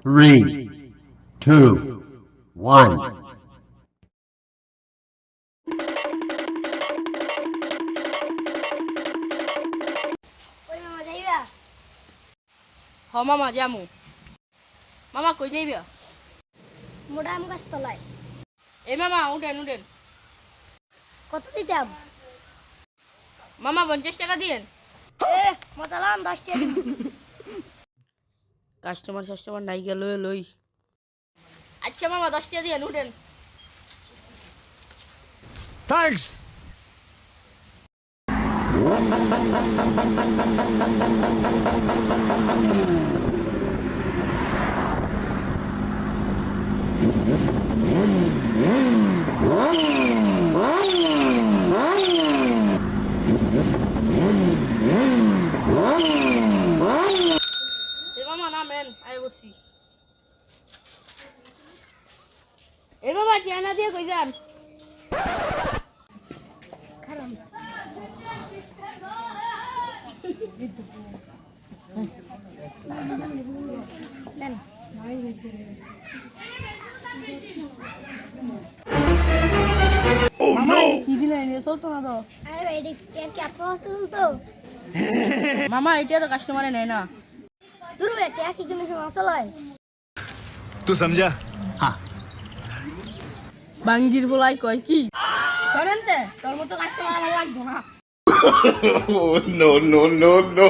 3, 2, 1. ওই মামা যাইবা হ মামা যামু। মামা কই যাইবা? মোটা আম গাছ তলায়। এ মামা উঠেন উঠেন। কত দিতাম? মামা 50 টাকা দিয়েন। এ মজা লাম 10 টাকা দিব। কাস্টমার নাই গেল লই। আচ্ছা মামা 10 টাকা দিয়েন উঠেন। Thanks! এ মামা নামেন আই বসি। এ মামা টিয়ানা দিয়ে কই যান? খারাপ নেন মামা কি দিলেন এ চলতো না তো। আরে ভাই এটা কি আপনি আসল তো মামা এটা তো কাস্টমারে নেয় না। দূর ভাই এটা কি কোনো আসল হয়? तू समझा? বাঙ্গির বলাই কয় কি? শোনেন তে তোর মতো কাস্টমার আমার লাগবে না। Oh, no, no, no, no.